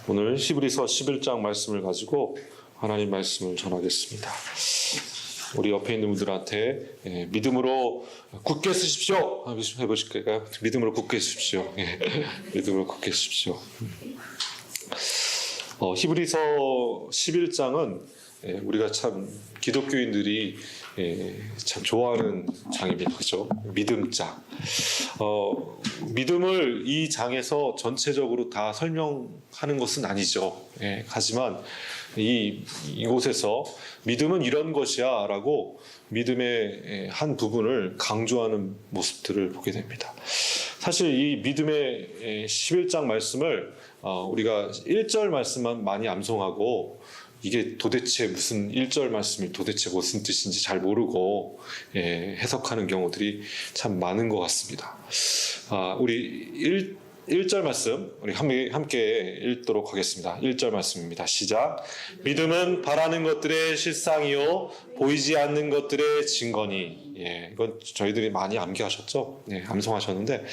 오늘 히브리서 11장 말씀을 가지고 하나님 말씀을 전하겠습니다. 우리 옆에 있는 분들한테 믿음으로 굳게 쓰십시오 해보실까요? 믿음으로 굳게 쓰십시오. 믿음으로 굳게 쓰십시오. 히브리서 11장은 우리가 참 기독교인들이 참 좋아하는 장입니다. 그렇죠? 믿음장. 믿음을 이 장에서 전체적으로 다 설명하는 것은 아니죠. 하지만 이곳에서 믿음은 이런 것이야 라고 믿음의 한 부분을 강조하는 모습들을 보게 됩니다. 사실 이 믿음의 11장 말씀을 우리가 1절 말씀만 많이 암송하고 이게 도대체 무슨 1절 말씀이 도대체 무슨 뜻인지 잘 모르고 해석하는 경우들이 참 많은 것 같습니다. 우리 1절 말씀 우리 함께 읽도록 하겠습니다. 1절 말씀입니다. 시작. 믿음은 바라는 것들의 실상이요 보이지 않는 것들의 증거니. 이건 저희들이 많이 암기하셨죠? 암송하셨는데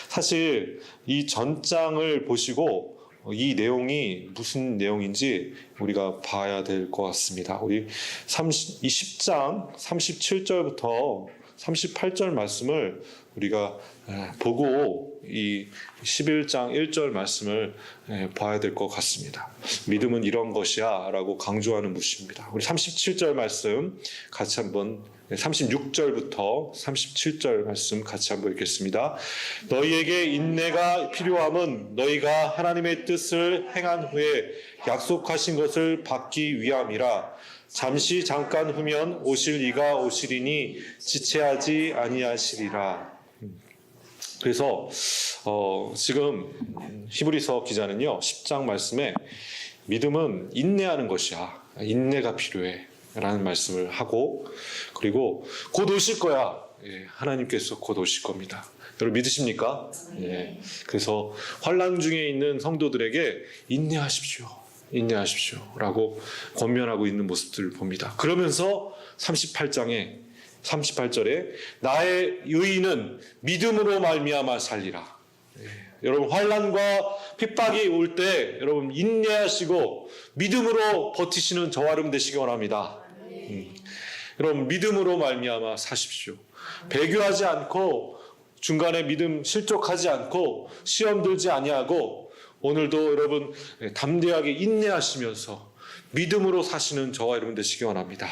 사실 이 전장을 보시고 이 내용이 무슨 내용인지 우리가 봐야 될 것 같습니다. 우리 10장 37절부터 38절 말씀을 우리가 보고 이 11장 1절 말씀을 봐야 될 것 같습니다. 믿음은 이런 것이야 라고 강조하는 것입니다. 우리 37절 말씀 같이 한번 36절부터 37절 말씀 같이 한번 읽겠습니다. 너희에게 인내가 필요함은 너희가 하나님의 뜻을 행한 후에 약속하신 것을 받기 위함이라. 잠깐 후면 오실 이가 오시리니 지체하지 아니하시리라. 그래서 지금 히브리서 기자는요 10장 말씀에 믿음은 인내하는 것이야. 인내가 필요해 라는 말씀을 하고 그리고 곧 오실 거야. 하나님께서 곧 오실 겁니다. 여러분 믿으십니까? 그래서 환난 중에 있는 성도들에게 인내하십시오 라고 권면하고 있는 모습들을 봅니다. 그러면서 38절에 나의 의인은 믿음으로 말미암아 살리라. 여러분 환난과 핍박이 올 때 여러분 인내하시고 믿음으로 버티시는 저와 여러분 되시기 원합니다. 여러분 믿음으로 말미암아 사십시오. 배교하지 않고 중간에 믿음 실족하지 않고 시험 들지 아니하고 오늘도 여러분 담대하게 인내하시면서 믿음으로 사시는 저와 여러분 되시기 원합니다.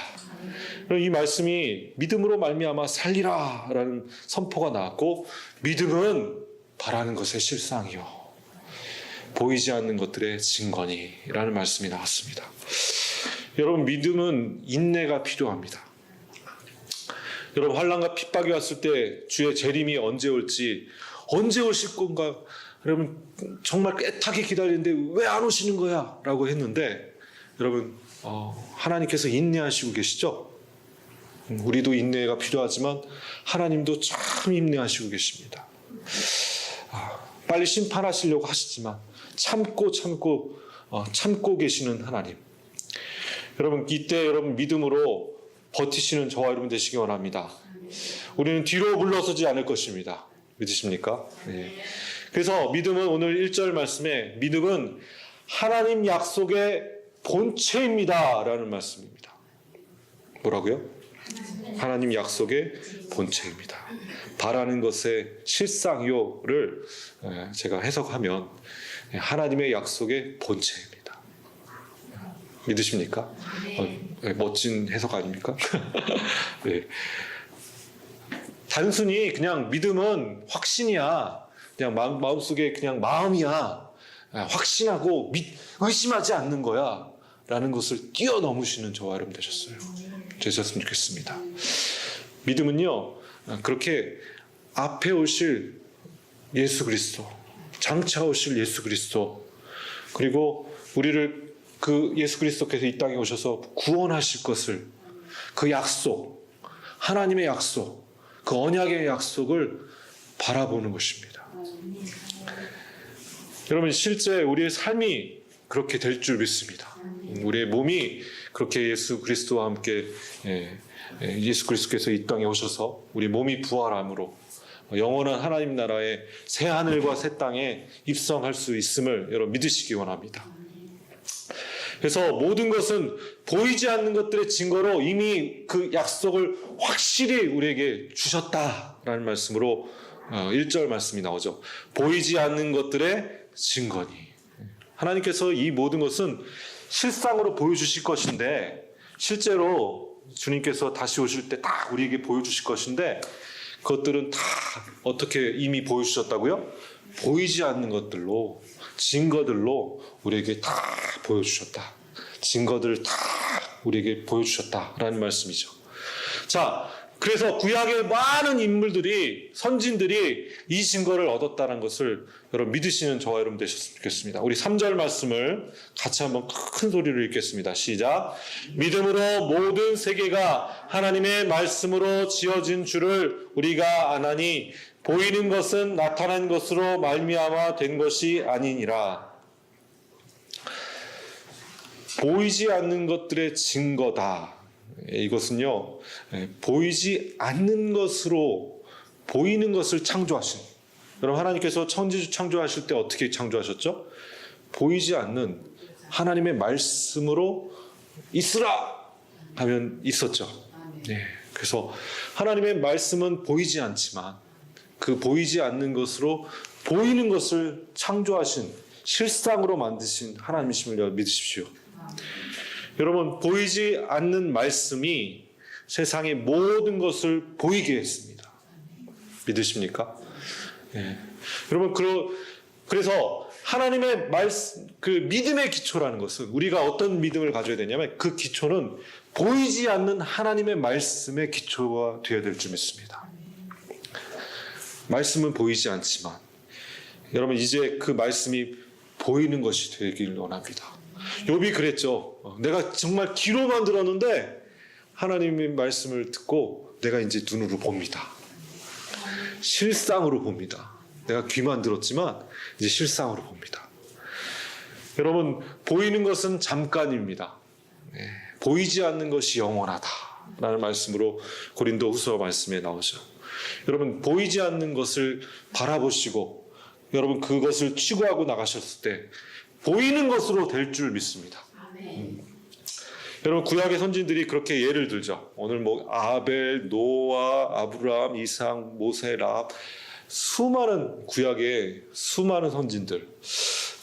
이 말씀이 믿음으로 말미암아 살리라 라는 선포가 나왔고 믿음은 바라는 것의 실상이요 보이지 않는 것들의 증거니 라는 말씀이 나왔습니다. 여러분 믿음은 인내가 필요합니다. 여러분 환난과 핍박이 왔을 때 주의 재림이 언제 올지 언제 오실 건가 여러분 정말 애타게 기다리는데 왜 안 오시는 거야 라고 했는데 여러분 하나님께서 인내하시고 계시죠? 우리도 인내가 필요하지만 하나님도 참 인내하시고 계십니다. 빨리 심판하시려고 하시지만 참고 계시는 하나님. 여러분 이때 여러분 믿음으로 버티시는 저와 여러분 되시기 원합니다. 우리는 뒤로 물러서지 않을 것입니다. 믿으십니까? 그래서 믿음은 오늘 1절 말씀에 믿음은 하나님 약속의 본체입니다 라는 말씀입니다. 뭐라고요? 하나님 약속의 본체입니다. 바라는 것의 실상요를 제가 해석하면 하나님의 약속의 본체입니다. 믿으십니까? 멋진 해석 아닙니까? 네. 단순히 그냥 믿음은 확신이야. 그냥 마음속에 그냥 마음이야. 확신하고 의심하지 않는 거야. 라는 것을 뛰어넘으시는 저와 여러분 되셨으면 좋겠습니다. 믿음은요, 그렇게 앞에 오실 예수 그리스도, 장차 오실 예수 그리스도, 그리고 우리를 그 예수 그리스도께서 이 땅에 오셔서 구원하실 것을 그 약속, 하나님의 약속, 그 언약의 약속을 바라보는 것입니다. 여러분 실제 우리의 삶이 그렇게 될 줄 믿습니다. 우리의 몸이 그렇게 예수 그리스도와 함께 예수 그리스도께서 이 땅에 오셔서 우리 몸이 부활함으로 영원한 하나님 나라의 새 하늘과 새 땅에 입성할 수 있음을 여러분 믿으시기 원합니다. 그래서 모든 것은 보이지 않는 것들의 증거로 이미 그 약속을 확실히 우리에게 주셨다라는 말씀으로 1절 말씀이 나오죠. 보이지 않는 것들의 증거니. 하나님께서 이 모든 것은 실상으로 보여주실 것인데, 실제로 주님께서 다시 오실 때 딱 우리에게 보여주실 것인데, 그것들은 다 어떻게 이미 보여주셨다고요? 보이지 않는 것들로, 증거들로 우리에게 다 보여주셨다. 증거들 다 우리에게 보여주셨다라는 말씀이죠. 자, 그래서 구약의 많은 인물들이, 선진들이 이 증거를 얻었다는 것을 여러분 믿으시는 저와 여러분 되셨으면 좋겠습니다. 우리 3절 말씀을 같이 한번 큰 소리로 읽겠습니다. 시작. 믿음으로 모든 세계가 하나님의 말씀으로 지어진 줄을 우리가 아나니 보이는 것은 나타난 것으로 말미암아 된 것이 아니니라. 보이지 않는 것들의 증거다. 이것은요, 보이지 않는 것으로 보이는 것을 창조하신, 여러분 하나님께서 천지 창조하실 때 어떻게 창조하셨죠? 보이지 않는 하나님의 말씀으로 있으라 하면 있었죠. 네, 그래서 하나님의 말씀은 보이지 않지만 그 보이지 않는 것으로 보이는 것을 창조하신, 실상으로 만드신 하나님이심을 믿으십시오. 여러분, 보이지 않는 말씀이 세상의 모든 것을 보이게 했습니다. 믿으십니까? 예. 여러분, 그래서 하나님의 말씀, 그 믿음의 기초라는 것은 우리가 어떤 믿음을 가져야 되냐면 그 기초는 보이지 않는 하나님의 말씀의 기초가 되어야 될 줄 믿습니다. 말씀은 보이지 않지만 여러분 이제 그 말씀이 보이는 것이 되길 원합니다. 욥이 그랬죠. 내가 정말 귀로만 들었는데 하나님의 말씀을 듣고 내가 이제 눈으로 봅니다. 실상으로 봅니다. 내가 귀만 들었지만 이제 실상으로 봅니다. 여러분, 보이는 것은 잠깐입니다. 보이지 않는 것이 영원하다라는 말씀으로 고린도후서 말씀에 나오죠. 여러분, 보이지 않는 것을 바라보시고 여러분 그것을 추구하고 나가셨을 때 보이는 것으로 될 줄 믿습니다. 여러분, 구약의 선진들이 그렇게 예를 들죠. 오늘 뭐 아벨, 노아, 아브라함, 이삭, 모세, 라합, 수많은 구약의 수많은 선진들,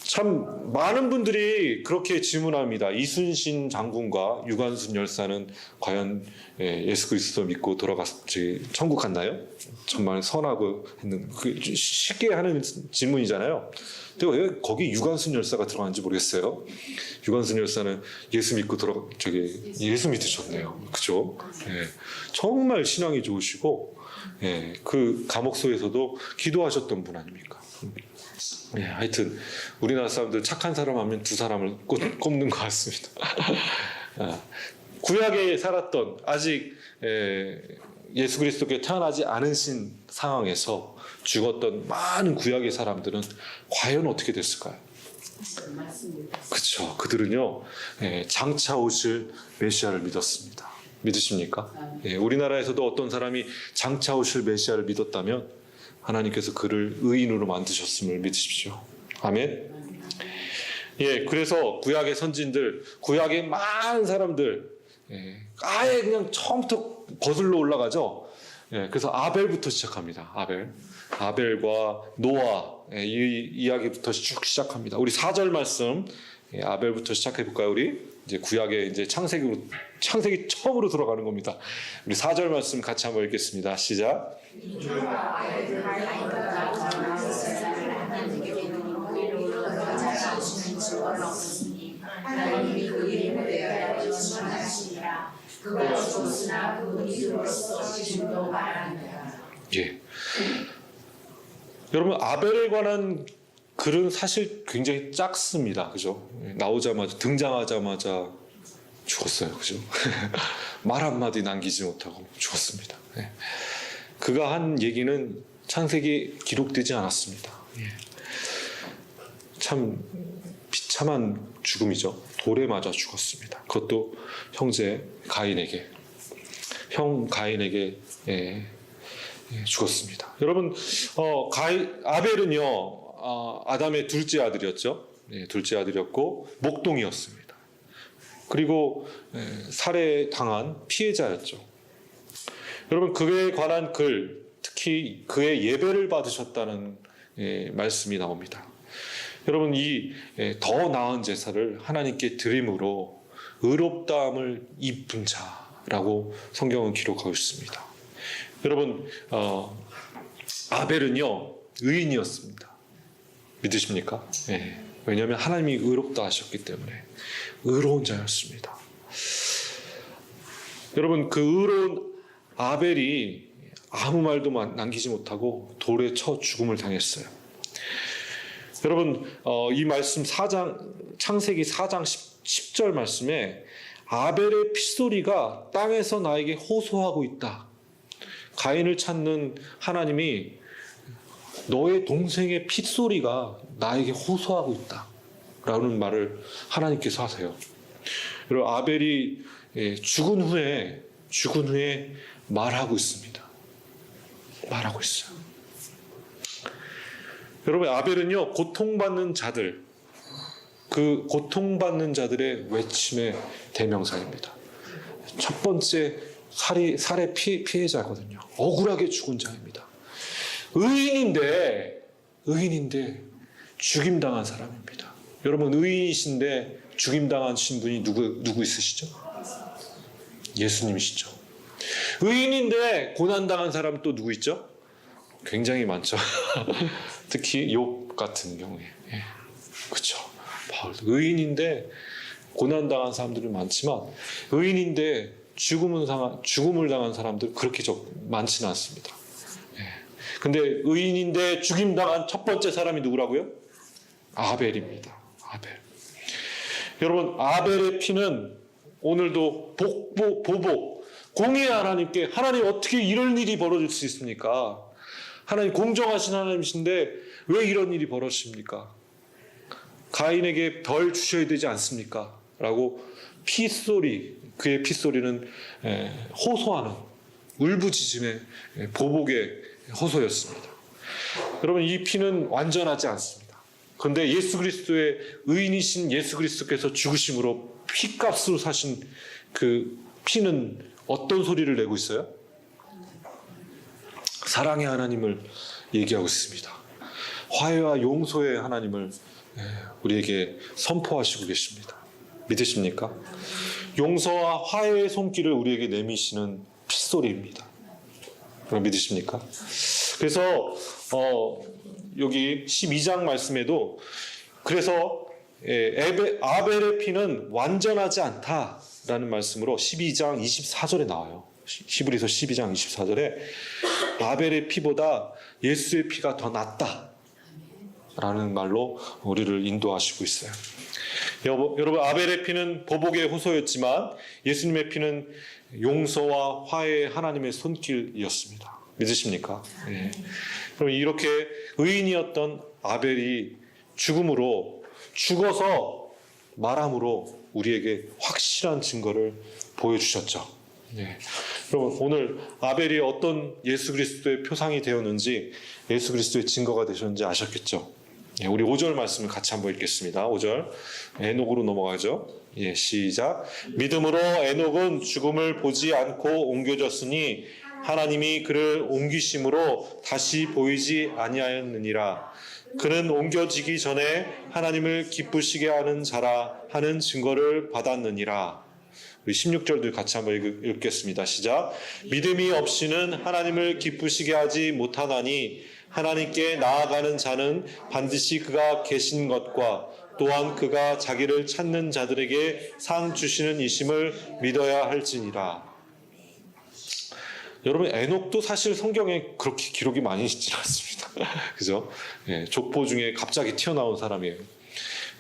참 많은 분들이 그렇게 질문합니다. 이순신 장군과 유관순 열사는 과연 예수 그리스도 믿고 돌아갔지 천국 갔나요? 정말 선하고 했는, 쉽게 하는 질문이잖아요. 근데 왜 거기 유관순 열사가 들어가는지 모르겠어요. 유관순 열사는 예수 믿고 예수 믿으셨네요. 그죠? 정말 신앙이 좋으시고 그 감옥소에서도 기도하셨던 분 아닙니까? 하여튼 우리나라 사람들 착한 사람 하면 두 사람을 꼽는 것 같습니다. 구약에 살았던 아직 예수 그리스도께 태어나지 않으신 상황에서 죽었던 많은 구약의 사람들은 과연 어떻게 됐을까요? 그렇죠. 그들은요 장차 오실 메시아를 믿었습니다. 믿으십니까? 우리나라에서도 어떤 사람이 장차 오실 메시아를 믿었다면 하나님께서 그를 의인으로 만드셨음을 믿으십시오. 아멘. 그래서 구약의 선진들, 구약의 많은 사람들, 아예 그냥 처음부터 거슬러 올라가죠. 그래서 아벨부터 시작합니다. 아벨과 노아 이 이야기부터 쭉 시작합니다. 우리 4절 말씀 아벨부터 시작해 볼까요? 우리 이제 구약의 이제 창세기 처음으로 들어가는 겁니다. 우리 4절 말씀 같이 한번 읽겠습니다. 시작. 여러분, 아벨에 관한 글은 사실 굉장히 작습니다. 그죠? 등장하자마자 죽었어요. 그죠? 말 한마디 남기지 못하고 죽었습니다. 그가 한 얘기는 창세기에 기록되지 않았습니다. 참 비참한 죽음이죠. 돌에 맞아 죽었습니다. 그것도 형제 가인에게, 죽었습니다. 여러분, 아벨은요, 아담의 둘째 아들이었죠. 둘째 아들이었고 목동이었습니다. 그리고 살해당한 피해자였죠. 여러분, 그에 관한 글, 특히 그의 예배를 받으셨다는 말씀이 나옵니다. 여러분, 이 더 나은 제사를 하나님께 드림으로 의롭다함을 입은 자라고 성경은 기록하고 있습니다. 여러분, 아벨은요 의인이었습니다. 믿으십니까? 네. 왜냐하면 하나님이 의롭다 하셨기 때문에 의로운 자였습니다. 여러분, 그 의로운 아벨이 아무 말도 남기지 못하고 돌에 쳐 죽음을 당했어요. 여러분, 이 말씀 창세기 4장 10절 말씀에 아벨의 핏소리가 땅에서 나에게 호소하고 있다. 가인을 찾는 하나님이 너의 동생의 핏소리가 나에게 호소하고 있다 라는 말을 하나님께서 하세요. 여러분, 아벨이 죽은 후에 말하고 있습니다. 말하고 있어요. 여러분, 아벨은요 고통받는 자들, 그 고통받는 자들의 외침의 대명사입니다. 첫 번째 살해 피해자거든요. 억울하게 죽은 자입니다. 의인인데 죽임당한 사람입니다. 여러분, 의인이신데 죽임당하신 분이 누구 있으시죠? 예수님이시죠. 의인인데 고난당한 사람 또 누구 있죠? 굉장히 많죠. 특히 욥 같은 경우에. 그렇죠. 의인인데 고난당한 사람들은 많지만 의인인데 죽음을 당한 사람들 그렇게 많지는 않습니다. 근데 의인인데 죽임당한 첫 번째 사람이 누구라고요? 아벨입니다. 아벨. 여러분, 아벨의 피는 오늘도 보복, 공의의 하나님께 하나님 어떻게 이런 일이 벌어질 수 있습니까? 하나님 공정하신 하나님이신데 왜 이런 일이 벌어집니까? 가인에게 벌 주셔야 되지 않습니까? 라고 그의 핏소리는 호소하는 울부짖음의 보복의 호소였습니다. 여러분, 이 피는 완전하지 않습니다. 그런데 예수 그리스도의 의인이신 예수 그리스도께서 죽으심으로 피값으로 사신 그 피는 어떤 소리를 내고 있어요? 사랑의 하나님을 얘기하고 있습니다. 화해와 용서의 하나님을 우리에게 선포하시고 계십니다. 믿으십니까? 용서와 화해의 손길을 우리에게 내미시는 핏소리입니다. 그럼 믿으십니까? 그래서 여기 12장 말씀에도 그래서 아벨의 피는 완전하지 않다라는 말씀으로 12장 24절에 나와요. 히브리서 12장 24절에 아벨의 피보다 예수의 피가 더 낫다라는 말로 우리를 인도하시고 있어요. 여러분, 아벨의 피는 보복의 호소였지만 예수님의 피는 용서와 화해의 하나님의 손길이었습니다. 믿으십니까? 네. 그럼 이렇게 의인이었던 아벨이 죽어서 말함으로 우리에게 확실한 증거를 보여주셨죠. 네. 여러분, 오늘 아벨이 어떤 예수 그리스도의 표상이 되었는지, 예수 그리스도의 증거가 되셨는지 아셨겠죠? 네, 우리 5절 말씀을 같이 한번 읽겠습니다. 5절 에녹으로 넘어가죠. 예, 시작. 믿음으로 에녹은 죽음을 보지 않고 옮겨졌으니 하나님이 그를 옮기심으로 다시 보이지 아니하였느니라. 그는 옮겨지기 전에 하나님을 기쁘시게 하는 자라 하는 증거를 받았느니라. 우리 16절도 같이 한번 읽겠습니다. 시작. 믿음이 없이는 하나님을 기쁘시게 하지 못하나니 하나님께 나아가는 자는 반드시 그가 계신 것과 또한 그가 자기를 찾는 자들에게 상 주시는 이심을 믿어야 할지니라. 여러분, 에녹도 사실 성경에 그렇게 기록이 많이 있지는 않습니다. 그죠? 예, 족보 중에 갑자기 튀어나온 사람이에요.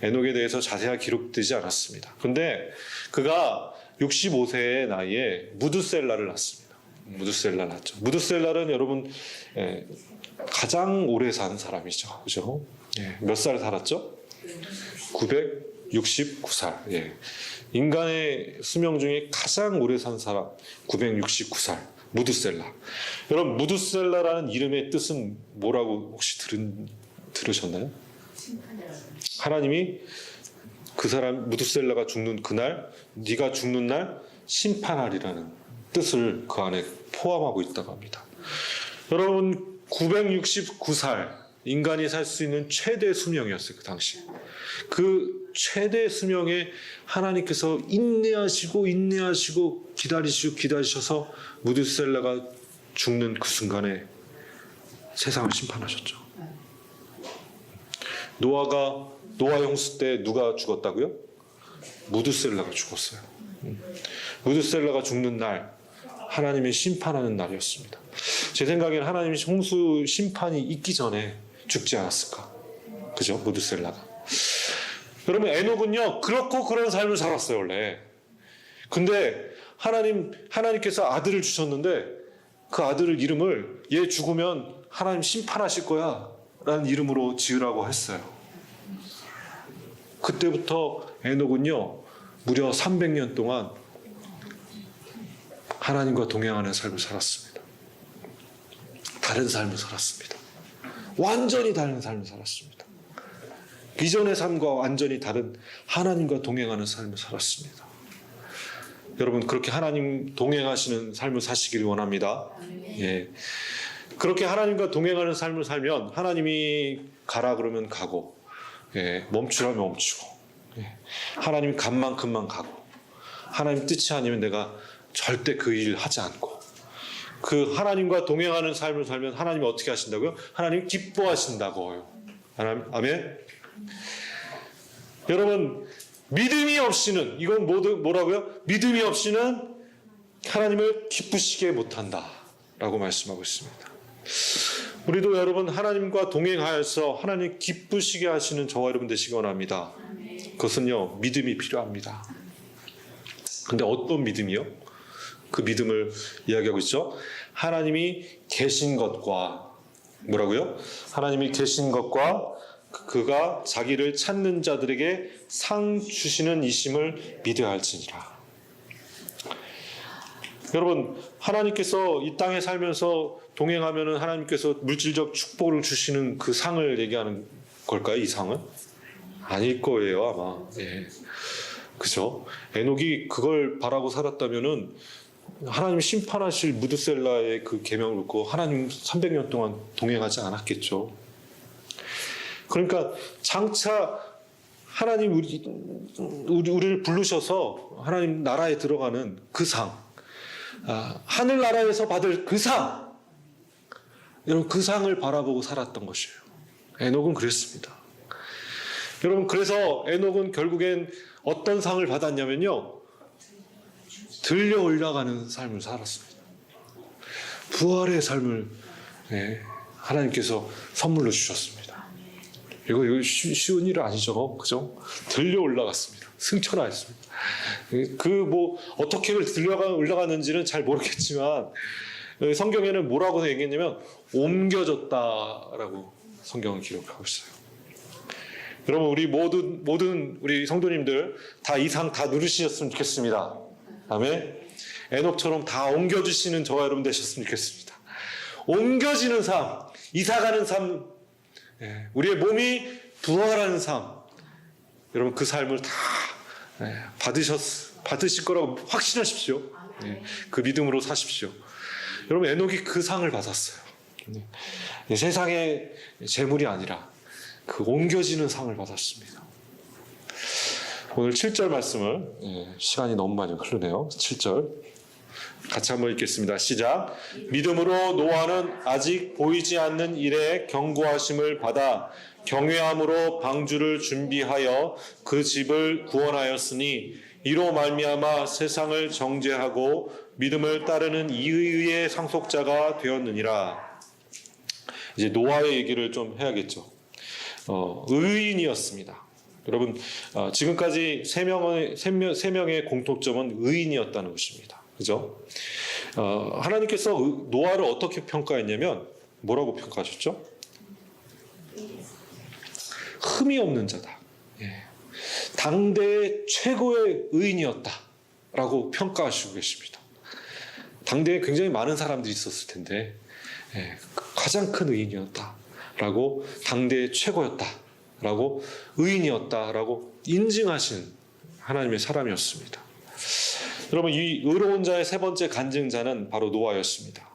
에녹에 대해서 자세하게 기록되지 않았습니다. 근데 그가 65세의 나이에 무드셀라를 낳습니다. 무드셀라를 낳죠. 무드셀라는 여러분 가장 오래 산 사람이죠. 그죠? 예, 몇 살 살았죠? 969살. 예. 인간의 수명 중에 가장 오래 산 사람 969살. 무드셀라. 여러분, 무드셀라라는 이름의 뜻은 뭐라고 혹시 들으셨나요? 하나님이 그 사람 무드셀라가 죽는 그날, 네가 죽는 날 심판하리라는 뜻을 그 안에 포함하고 있다고 합니다. 여러분, 969살 인간이 살 수 있는 최대 수명이었어요. 그 당시. 그 최대 수명에 하나님께서 인내하시고 기다리셔서 무드셀라가 죽는 그 순간에 세상을 심판하셨죠. 노아 홍수 때 누가 죽었다고요? 무드셀라가 죽었어요. 무드셀라가 죽는 날 하나님이 심판하는 날이었습니다. 제 생각에는 하나님이 홍수 심판이 있기 전에 죽지 않았을까? 그죠? 무드셀라가. 여러분, 에녹은요 그렇고 그런 삶을 살았어요 원래. 근데 하나님께서 아들을 주셨는데 그 아들을 이름을 얘 죽으면 하나님 심판하실 거야 라는 이름으로 지으라고 했어요. 그때부터 에녹은요 무려 300년 동안 하나님과 동행하는 삶을 살았습니다. 다른 삶을 살았습니다. 완전히 다른 삶을 살았습니다. 이전의 삶과 완전히 다른 하나님과 동행하는 삶을 살았습니다. 여러분, 그렇게 하나님 동행하시는 삶을 사시기를 원합니다. 예. 그렇게 하나님과 동행하는 삶을 살면 하나님이 가라 그러면 가고, 예. 멈추라면 멈추고, 예. 하나님이 간 만큼만 가고, 하나님 뜻이 아니면 내가 절대 그 일 하지 않고, 그 하나님과 동행하는 삶을 살면 하나님이 어떻게 하신다고요? 하나님 기뻐하신다고요. 아멘. 여러분, 믿음이 없이는, 이건 뭐라고요? 믿음이 없이는 하나님을 기쁘시게 못한다 라고 말씀하고 있습니다. 우리도 여러분 하나님과 동행하여서 하나님 기쁘시게 하시는 저와 여러분 되시기 원합니다. 그것은요 믿음이 필요합니다. 근데 어떤 믿음이요? 그 믿음을 이야기하고 있죠. 하나님이 계신 것과, 뭐라고요? 하나님이 계신 것과 그가 자기를 찾는 자들에게 상 주시는 이심을 믿어야 할지니라. 여러분, 하나님께서 이 땅에 살면서 동행하면은 하나님께서 물질적 축복을 주시는 그 상을 얘기하는 걸까요? 이 상은? 아닐 거예요, 아마. 예. 그죠? 에녹이 그걸 바라고 살았다면은 하나님 심판하실 무드셀라의 그 계명을 듣고 하나님 300년 동안 동행하지 않았겠죠. 그러니까 장차 하나님 우리를 부르셔서 하나님 나라에 들어가는 그 상, 하늘나라에서 받을 그 상, 여러분 그 상을 바라보고 살았던 것이에요. 에녹은 그랬습니다. 여러분, 그래서 에녹은 결국엔 어떤 상을 받았냐면요, 들려 올라가는 삶을 살았습니다. 부활의 삶을 하나님께서 선물로 주셨습니다. 이거 쉬운 일 아니죠, 그죠? 들려 올라갔습니다. 승천하였습니다. 어떻게 들려 올라갔는지는 잘 모르겠지만 성경에는 뭐라고 얘기했냐면 옮겨졌다라고 성경은 기록하고 있어요. 여러분, 우리 모든 우리 성도님들 다 이 상 다 누르셨으면 좋겠습니다. 아멘. 에녹처럼 다 옮겨주시는 저와 여러분 되셨으면 좋겠습니다. 옮겨지는 삶, 이사가는 삶, 우리의 몸이 부활하는 삶, 여러분 그 삶을 다 받으실 거라고 확신하십시오. 그 믿음으로 사십시오. 여러분, 에녹이 그 상을 받았어요. 세상의 재물이 아니라 그 옮겨지는 상을 받았습니다. 오늘 7절 말씀을, 시간이 너무 많이 흐르네요. 7절 같이 한번 읽겠습니다. 시작. 믿음으로 노아는 아직 보이지 않는 일에 경고하심을 받아 경외함으로 방주를 준비하여 그 집을 구원하였으니 이로 말미암아 세상을 정죄하고 믿음을 따르는 이의의 상속자가 되었느니라. 이제 노아의 얘기를 좀 해야겠죠. 의인이었습니다. 여러분, 지금까지 세 명의 공통점은 의인이었다는 것입니다. 그죠? 하나님께서 노아를 어떻게 평가했냐면 뭐라고 평가하셨죠? 흠이 없는 자다. 당대의 최고의 의인이었다라고 평가하시고 계십니다. 당대에 굉장히 많은 사람들이 있었을 텐데 가장 큰 의인이었다라고, 당대의 최고였다 라고, 의인이었다라고 인증하신 하나님의 사람이었습니다. 여러분, 이 의로운 자의 세 번째 간증자는 바로 노아였습니다.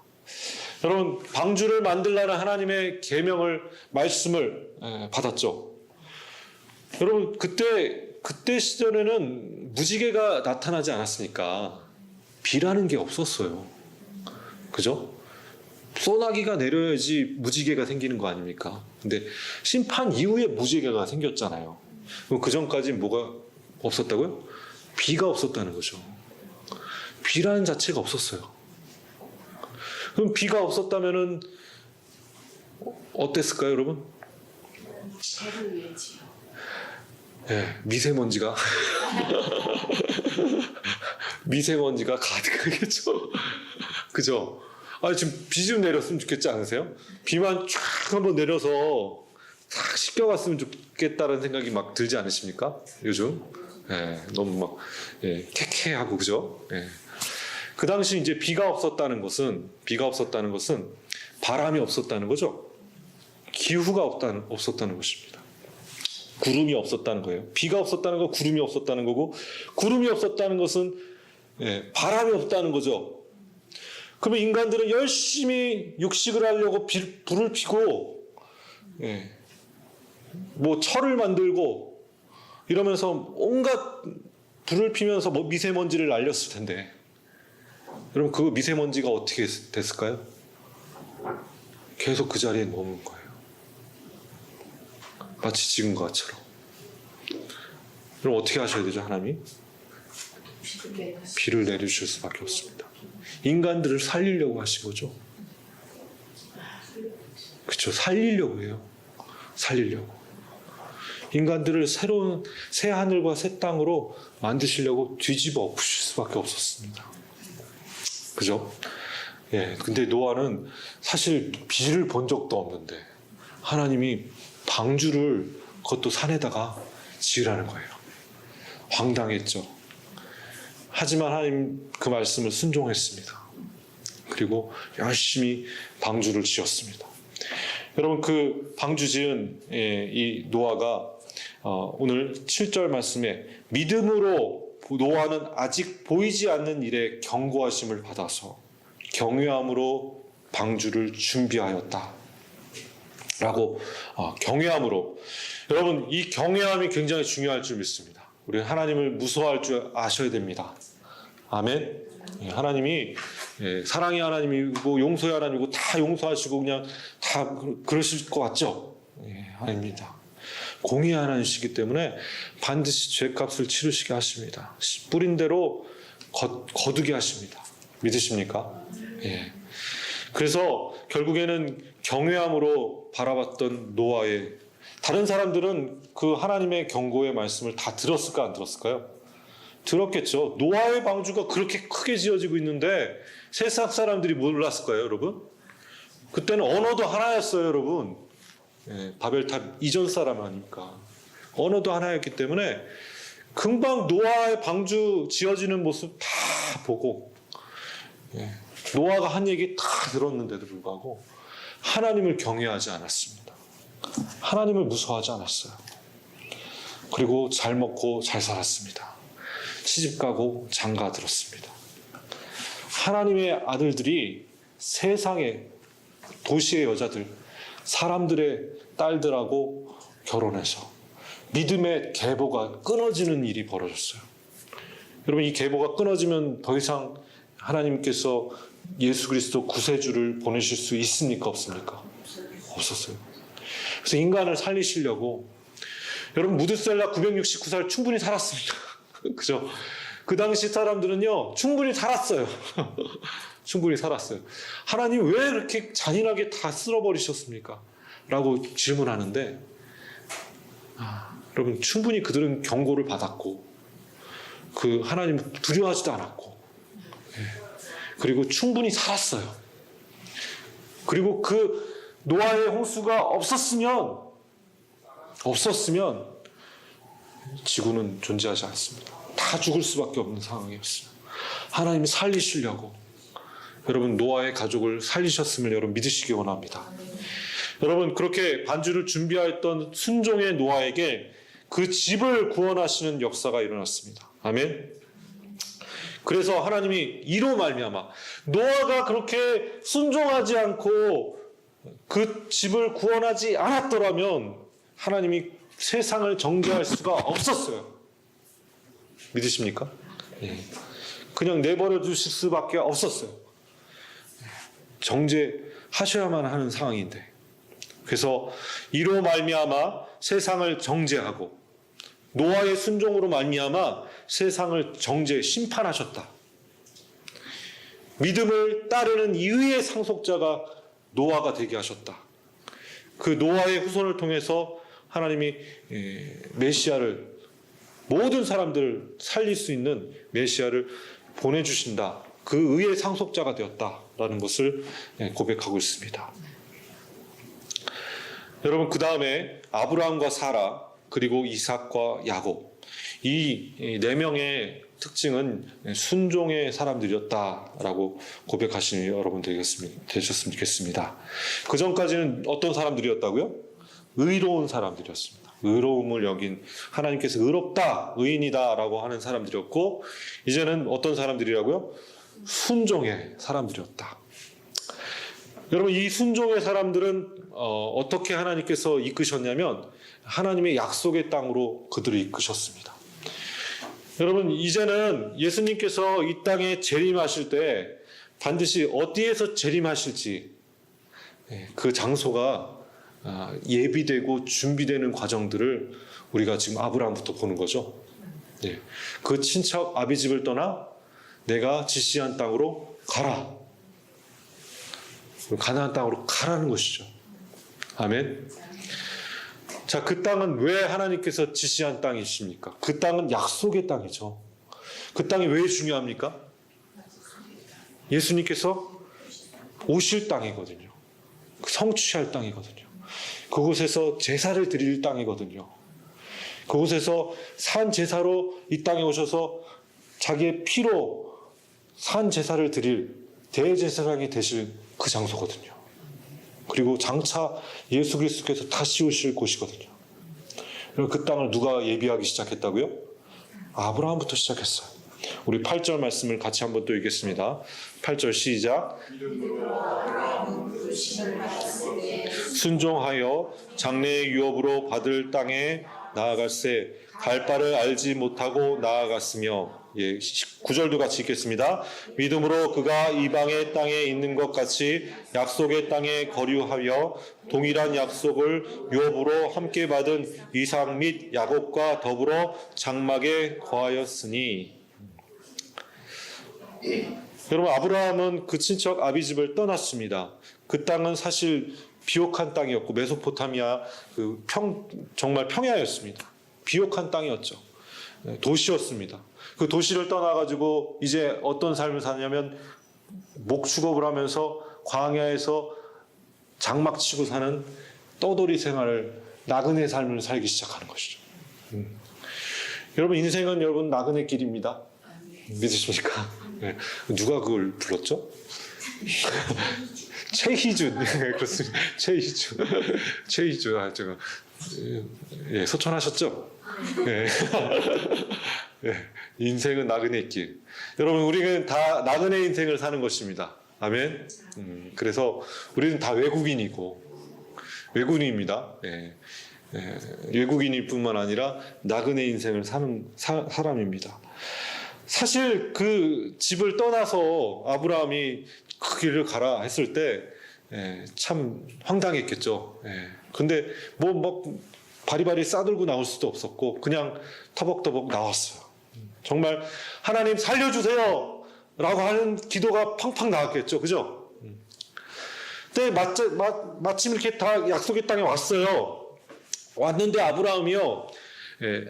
여러분, 방주를 만들라는 하나님의 계명을, 말씀을 받았죠. 여러분, 그때 시절에는 무지개가 나타나지 않았으니까 비라는 게 없었어요. 그죠? 소나기가 내려야지 무지개가 생기는 거 아닙니까? 근데 심판 이후에 무지개가 생겼잖아요. 그럼 그 전까지는 뭐가 없었다고요? 비가 없었다는 거죠. 비라는 자체가 없었어요. 그럼 비가 없었다면은 어땠을까요, 여러분? 배를 위해지요. 네, 미세먼지가 미세먼지가 가득하겠죠. 그죠? 지금 비 좀 내렸으면 좋겠지 않으세요? 비만 쫙 한번 내려서 싹 씻겨갔으면 좋겠다는 생각이 막 들지 않으십니까? 요즘 너무 막 쾌쾌하고, 그죠? 그 당시 이제 비가 없었다는 것은 바람이 없었다는 거죠. 기후가 없었다는 것입니다. 구름이 없었다는 거예요. 비가 없었다는 거, 구름이 없었다는 거고, 구름이 없었다는 것은 바람이 없다는 거죠. 그러면 인간들은 열심히 육식을 하려고 불을 피고, 뭐 철을 만들고 이러면서 온갖 불을 피면서 뭐 미세먼지를 날렸을 텐데, 여러분, 그 미세먼지가 어떻게 됐을까요? 계속 그 자리에 머문 거예요. 마치 지금과 같처럼. 그럼 어떻게 하셔야 되죠, 하나님이? 비를 내려주실 수밖에 없습니다. 인간들을 살리려고 하신 거죠. 그렇죠. 살리려고 해요. 살리려고. 인간들을 새로운 새 하늘과 새 땅으로 만드시려고 뒤집어 엎으실 수밖에 없었습니다. 그죠? 근데 노아는 사실 비를 본 적도 없는데 하나님이 방주를 그것도 산에다가 지으라는 거예요. 황당했죠. 하지만 하나님 그 말씀을 순종했습니다. 그리고 열심히 방주를 지었습니다. 여러분, 그 방주 지은 이 노아가 오늘 7절 말씀에 믿음으로 노아는 아직 보이지 않는 일에 경고하심을 받아서 경외함으로 방주를 준비하였다 라고, 경외함으로. 여러분, 이 경외함이 굉장히 중요할 줄 믿습니다. 우리 하나님을 무서워할 줄 아셔야 됩니다. 아멘. 하나님이 사랑의 하나님이고 용서의 하나님이고 다 용서하시고 그냥 다 그러실 것 같죠? 아닙니다. 공의의 하나님이시기 때문에 반드시 죄값을 치르시게 하십니다. 뿌린 대로 거두게 하십니다. 믿으십니까? 그래서 결국에는 경외함으로 바라봤던 노아의, 다른 사람들은 그 하나님의 경고의 말씀을 다 들었을까 안 들었을까요? 들었겠죠. 노아의 방주가 그렇게 크게 지어지고 있는데 세상 사람들이 몰랐을까요, 여러분? 그때는 언어도 하나였어요, 여러분. 바벨탑 이전 사람 아닙니까? 언어도 하나였기 때문에 금방 노아의 방주 지어지는 모습 다 보고, 노아가 한 얘기 다 들었는데도 불구하고 하나님을 경외하지 않았습니다. 하나님을 무서워하지 않았어요. 그리고 잘 먹고 잘 살았습니다. 시집가고 장가 들었습니다. 하나님의 아들들이 세상의 도시의 여자들, 사람들의 딸들하고 결혼해서 믿음의 계보가 끊어지는 일이 벌어졌어요. 여러분, 이 계보가 끊어지면 더 이상 하나님께서 예수 그리스도 구세주를 보내실 수 있습니까? 없습니까? 없었어요. 그래서 인간을 살리시려고, 여러분, 무드셀라 969살 충분히 살았습니다. 그죠? 그 당시 사람들은요, 충분히 살았어요. 충분히 살았어요. 하나님 왜 이렇게 잔인하게 다 쓸어버리셨습니까? 라고 질문하는데, 여러분, 충분히 그들은 경고를 받았고, 그 하나님을 두려워하지도 않았고, 그리고 충분히 살았어요. 그리고 그 노아의 홍수가 없었으면 지구는 존재하지 않습니다. 다 죽을 수밖에 없는 상황이었어요. 하나님이 살리시려고 여러분 노아의 가족을 살리셨음을 여러분 믿으시기 원합니다. 여러분, 그렇게 반주를 준비하였던 순종의 노아에게 그 집을 구원하시는 역사가 일어났습니다. 아멘. 그래서 하나님이 이로 말미암아 노아가 그렇게 순종하지 않고 그 집을 구원하지 않았더라면 하나님이 세상을 정죄할 수가 없었어요. 믿으십니까? 예. 그냥 내버려 두실 수밖에 없었어요. 정죄하셔야만 하는 상황인데. 그래서 이로 말미암아 세상을 정죄하고 노아의 순종으로 말미암아 세상을 심판하셨다. 믿음을 따르는 이의 상속자가 노아가 되게 하셨다. 그 노아의 후손을 통해서 하나님이 메시아를, 모든 사람들을 살릴 수 있는 메시아를 보내주신다. 그 의의 상속자가 되었다라는 것을 고백하고 있습니다. 여러분, 그 다음에 아브라함과 사라, 그리고 이삭과 야곱, 이 네 명의 특징은 순종의 사람들이었다라고 고백하시는 여러분 되셨으면 좋겠습니다. 그 전까지는 어떤 사람들이었다고요? 의로운 사람들이었습니다. 의로움을 여긴, 하나님께서 의롭다, 의인이다라고 하는 사람들이었고, 이제는 어떤 사람들이라고요? 순종의 사람들이었다. 여러분, 이 순종의 사람들은 어떻게 하나님께서 이끄셨냐면 하나님의 약속의 땅으로 그들을 이끄셨습니다. 여러분, 이제는 예수님께서 이 땅에 재림하실 때 반드시 어디에서 재림하실지 그 장소가 예비되고 준비되는 과정들을 우리가 지금 아브라함부터 보는 거죠. 그 친척 아비집을 떠나 내가 지시한 땅으로 가라. 가나안 땅으로 가라는 것이죠. 아멘. 자, 그 땅은 왜 하나님께서 지시한 땅이십니까? 그 땅은 약속의 땅이죠. 그 땅이 왜 중요합니까? 예수님께서 오실 땅이거든요. 성취할 땅이거든요. 그곳에서 제사를 드릴 땅이거든요. 그곳에서 산 제사로 이 땅에 오셔서 자기의 피로 산 제사를 드릴 대제사장이 되실 그 장소거든요. 그리고 장차 예수 그리스도께서 다시 오실 곳이거든요. 그 땅을 누가 예비하기 시작했다고요? 아브라함부터 시작했어요. 우리 8절 말씀을 같이 한번 또 읽겠습니다. 8절 시작. 순종하여 장래의 유업으로 받을 땅에 나아갈새 갈 바를 알지 못하고 나아갔으며, 9절도 같이 읽겠습니다. 믿음으로 그가 이방의 땅에 있는 것 같이 약속의 땅에 거류하여 동일한 약속을 유업으로 함께 받은 이삭 및 야곱과 더불어 장막에 거하였으니. 여러분, 아브라함은 그 친척 아비집을 떠났습니다. 그 땅은 사실 비옥한 땅이었고 메소포타미아 정말 평야였습니다. 비옥한 땅이었죠. 도시였습니다. 그 도시를 떠나가지고 이제 어떤 삶을 사냐면 목축업을 하면서 광야에서 장막 치고 사는 떠돌이 생활을, 나그네 삶을 살기 시작하는 것이죠. 여러분, 인생은 여러분 나그네 길입니다. 믿으십니까? 네. 누가 그걸 불렀죠? 최희준. 그렇습니다. 최희준. 제가 소천하셨죠? 네. 네. 인생은 나그네 길. 여러분, 우리는 다 나그네 인생을 사는 것입니다. 아멘. 그래서 우리는 다 외국인입니다. 네. 네. 외국인일 뿐만 아니라 나그네 인생을 사는 사람입니다. 사실 그 집을 떠나서 아브라함이 그 길을 가라 했을 때 참 황당했겠죠. 근데 막 바리바리 싸들고 나올 수도 없었고 그냥 터벅터벅 나왔어요. 정말 하나님 살려주세요 라고 하는 기도가 팡팡 나왔겠죠. 그죠? 근데 마침 이렇게 다 약속의 땅에 왔어요. 왔는데 아브라함이요,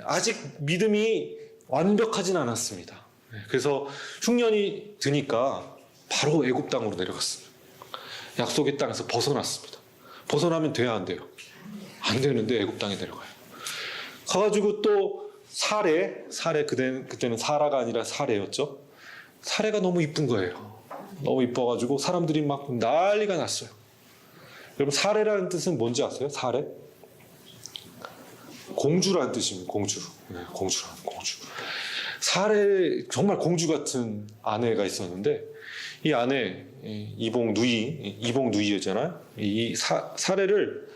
아직 믿음이 완벽하진 않았습니다. 그래서 흉년이 드니까 바로 애굽 땅으로 내려갔습니다. 약속의 땅에서 벗어났습니다. 벗어나면 돼야 안 돼요? 안 되는데 애굽 땅에 내려가요. 가가지고 또 사례 그때는 사라가 아니라 사례였죠. 사례가 너무 이쁜 거예요. 너무 이뻐가지고 사람들이 막 난리가 났어요. 여러분 사례라는 뜻은 뭔지 아세요? 사례? 공주라는 뜻입니다. 공주. 네, 공주라는 공주. 사례 정말 공주 같은 아내가 있었는데 이 아내 이봉 누이잖아요. 이 사례를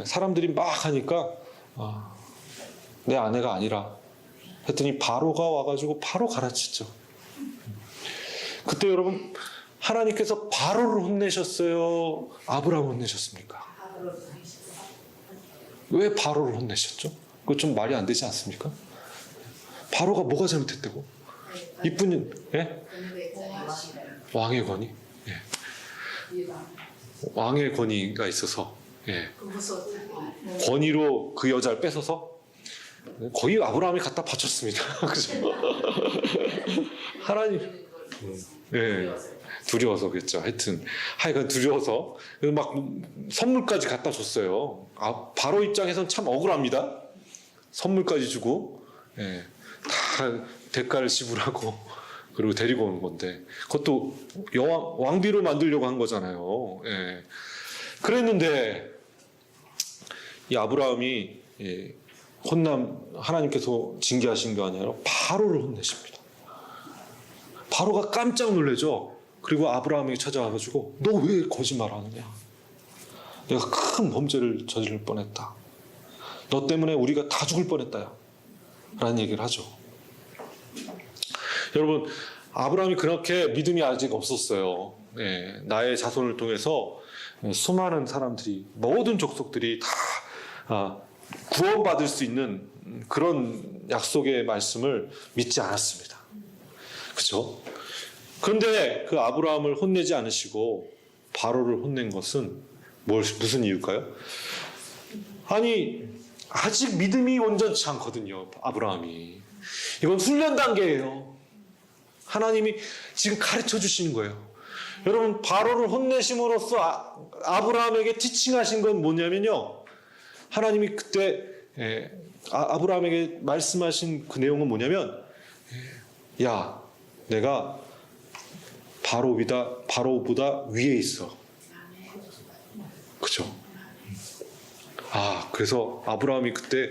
사람들이 막 하니까 내 아내가 아니라 했더니 바로가 와가지고 바로 가라앉혔죠. 그때 여러분 하나님께서 바로를 혼내셨어요? 아브라함을 혼내셨습니까? 왜 바로를 혼내셨죠? 그거 좀 말이 안 되지 않습니까? 바로가 뭐가 잘못했다고? 이쁜 예? 왕의 권위. 예. 왕의 권위가 있어서 예. 권위로 그 여자를 뺏어서 거의 아브라함이 갖다 바쳤습니다. 그죠? 하나님 예. 두려워서겠죠. 하여간 두려워서 막 선물까지 갖다 줬어요. 바로 입장에서는 참 억울합니다. 선물까지 주고 예, 다 대가를 지불하고 그리고 데리고 오는 건데 그것도 왕비로 만들려고 한 거잖아요. 예. 그랬는데 이 아브라함이 하나님께서 징계하신 게 아니라 바로를 혼내십니다. 바로가 깜짝 놀라죠. 그리고 아브라함에게 찾아와가지고 너 왜 거짓말하느냐? 내가 큰 범죄를 저지를 뻔했다. 너 때문에 우리가 다 죽을 뻔했다. 라는 얘기를 하죠. 여러분 아브라함이 그렇게 믿음이 아직 없었어요. 예, 나의 자손을 통해서 수많은 사람들이 모든 족속들이 다 구원받을 수 있는 그런 약속의 말씀을 믿지 않았습니다. 그렇죠? 그런데 그 아브라함을 혼내지 않으시고 바로를 혼낸 것은 무슨 이유일까요? 아니 아직 믿음이 온전치 않거든요. 아브라함이. 이건 훈련 단계예요. 하나님이 지금 가르쳐 주시는 거예요. 여러분 바로를 혼내심으로써 아브라함에게 티칭하신 건 뭐냐면요. 하나님이 그때 아브라함에게 말씀하신 그 내용은 뭐냐면 야 내가 바로보다 위에 있어. 그죠? 그래서 아브라함이 그때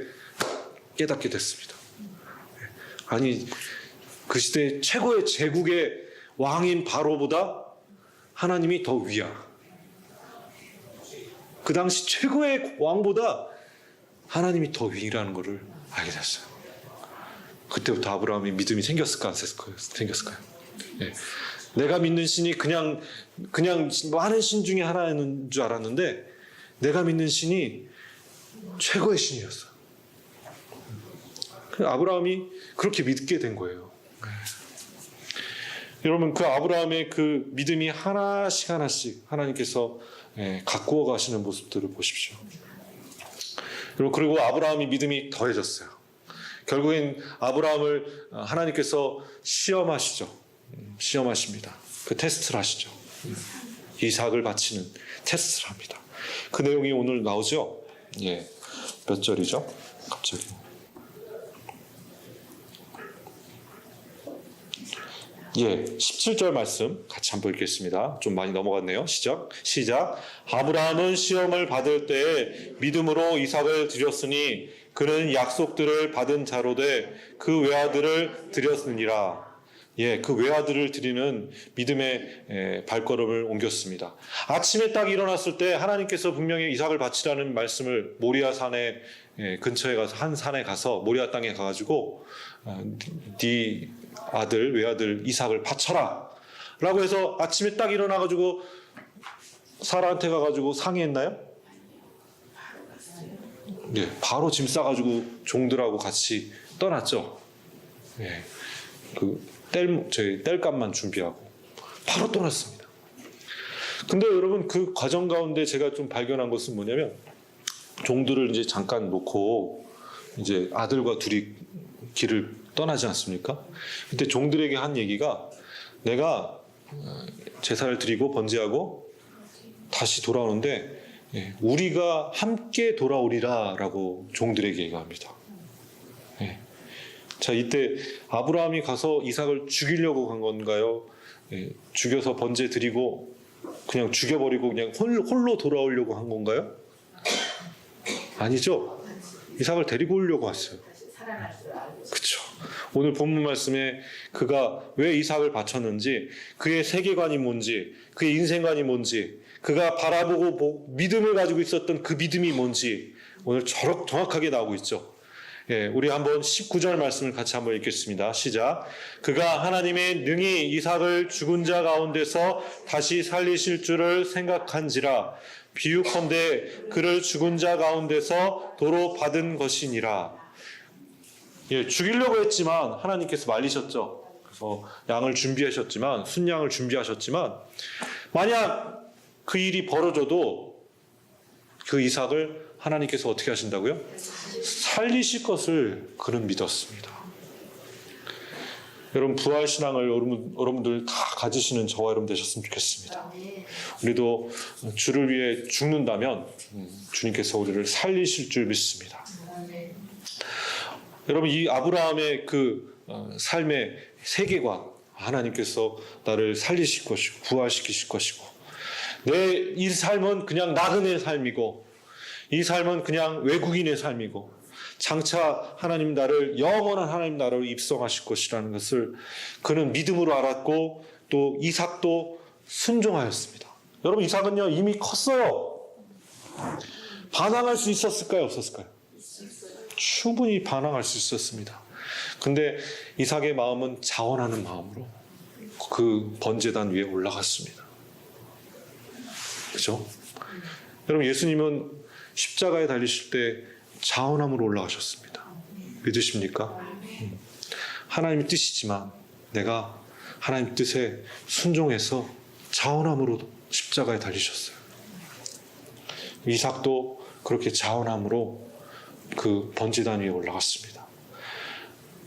깨닫게 됐습니다. 아니 그 시대 최고의 제국의 왕인 바로보다 하나님이 더 위야. 그 당시 최고의 왕보다 하나님이 더 위라는 것을 알게 됐어요. 그때부터 아브라함이 믿음이 생겼을까 안 생겼을까요? 네. 내가 믿는 신이 그냥 많은 신 중에 하나인 줄 알았는데 내가 믿는 신이 최고의 신이었어요. 아브라함이 그렇게 믿게 된 거예요. 여러분 그 아브라함의 그 믿음이 하나씩 하나님께서 가꾸어 가시는 모습들을 보십시오. 그리고 아브라함이 믿음이 더해졌어요. 결국엔 아브라함을 하나님께서 시험하십니다. 그 테스트를 하시죠. 이삭을 바치는 테스트를 합니다. 그 내용이 오늘 나오죠. 예, 몇 절이죠? 갑자기. 예, 17절 말씀 같이 한번 읽겠습니다. 좀 많이 넘어갔네요. 시작. 아브라함은 시험을 받을 때에 믿음으로 이삭을 드렸으니 그는 약속들을 받은 자로 돼 그 외아들을 드렸느니라. 예, 그 외아들을 드리는 믿음의 발걸음을 옮겼습니다. 아침에 딱 일어났을 때 하나님께서 분명히 이삭을 바치라는 말씀을 모리아 산에 근처에 가서 한 산에 가서 모리아 땅에 가가지고 네 아들 외아들 이삭을 바쳐라 라고 해서 아침에 딱 일어나가지고 사라한테 가가지고 상의했나요? 예, 바로 짐 싸가지고 종들하고 같이 떠났죠. 예, 저희 땔감만 준비하고 바로 떠났습니다. 근데 여러분 그 과정 가운데 제가 좀 발견한 것은 뭐냐면 종들을 이제 잠깐 놓고 이제 아들과 둘이 길을 떠나지 않습니까? 그때 종들에게 한 얘기가 내가 제사를 드리고 번제하고 다시 돌아오는데 우리가 함께 돌아오리라 라고 종들에게 얘기합니다. 자, 이때 아브라함이 가서 이삭을 죽이려고 간 건가요? 죽여서 번제 드리고 그냥 죽여버리고 그냥 홀로 돌아오려고 한 건가요? 아니죠. 이삭을 데리고 오려고 했어요. 다시 살아날 줄 알고. 그렇죠. 오늘 본문 말씀에 그가 왜 이삭을 바쳤는지, 그의 세계관이 뭔지, 그의 인생관이 뭔지, 그가 바라보고 믿음을 가지고 있었던 그 믿음이 뭔지 오늘 정확하게 나오고 있죠. 예, 우리 한번 19절 말씀을 같이 한번 읽겠습니다. 시작. 그가 하나님의 능히 이삭을 죽은 자 가운데서 다시 살리실 줄을 생각한지라. 비유컨대 그를 죽은 자 가운데서 도로 받은 것이니라. 예, 죽이려고 했지만 하나님께서 말리셨죠. 그래서 양을 준비하셨지만, 순양을 준비하셨지만, 만약 그 일이 벌어져도 그 이삭을 하나님께서 어떻게 하신다고요? 살리실 것을 그는 믿었습니다. 여러분, 부활신앙을 여러분들 다 가지시는 저와 여러분 되셨으면 좋겠습니다. 우리도 주를 위해 죽는다면 주님께서 우리를 살리실 줄 믿습니다. 여러분, 이 아브라함의 그 삶의 세계관, 하나님께서 나를 살리실 것이고 부활시키실 것이고, 내 이 삶은 그냥 나그네의 삶이고, 이 삶은 그냥 외국인의 삶이고, 장차 하나님 나를 영원한 하나님 나라로 입성하실 것이라는 것을 그는 믿음으로 알았고, 또 이삭도 순종하였습니다. 여러분, 이삭은요 이미 컸어요. 반항할 수 있었을까요, 없었을까요? 충분히 반항할 수 있었습니다. 근데 이삭의 마음은 자원하는 마음으로 그 번제단 위에 올라갔습니다. 그죠? 여러분, 예수님은 십자가에 달리실 때 자원함으로 올라가셨습니다. 믿으십니까? 하나님의 뜻이지만 내가 하나님 뜻에 순종해서 자원함으로 십자가에 달리셨어요. 이삭도 그렇게 자원함으로 그 번제단 위에 올라갔습니다.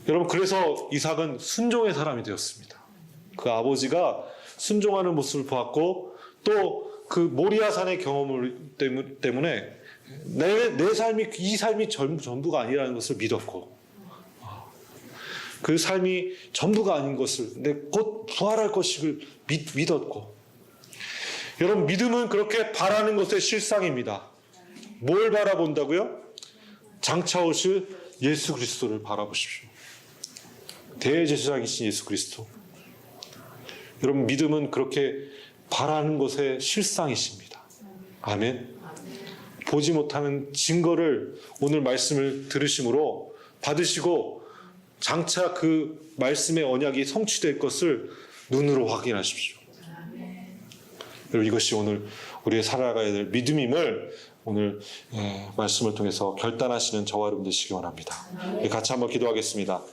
여러분, 그래서 이삭은 순종의 사람이 되었습니다. 그 아버지가 순종하는 모습을 보았고, 또 그 모리아산의 경험을 때문에 내 삶이, 이 삶이 전부가 아니라는 것을 믿었고, 그 삶이 전부가 아닌 것을, 곧 부활할 것을 믿었고. 여러분, 믿음은 그렇게 바라는 것의 실상입니다. 뭘 바라본다고요? 장차 오실 예수 그리스도를 바라보십시오. 대제사장이신 예수 그리스도. 여러분, 믿음은 그렇게 바라는 것의 실상이십니다. 아멘. 보지 못하는 증거를 오늘 말씀을 들으심으로 받으시고, 장차 그 말씀의 언약이 성취될 것을 눈으로 확인하십시오. 여러분, 이것이 오늘 우리의 살아가야 될 믿음임을 오늘 말씀을 통해서 결단하시는 저와 여러분 되시기 원합니다. 같이 한번 기도하겠습니다.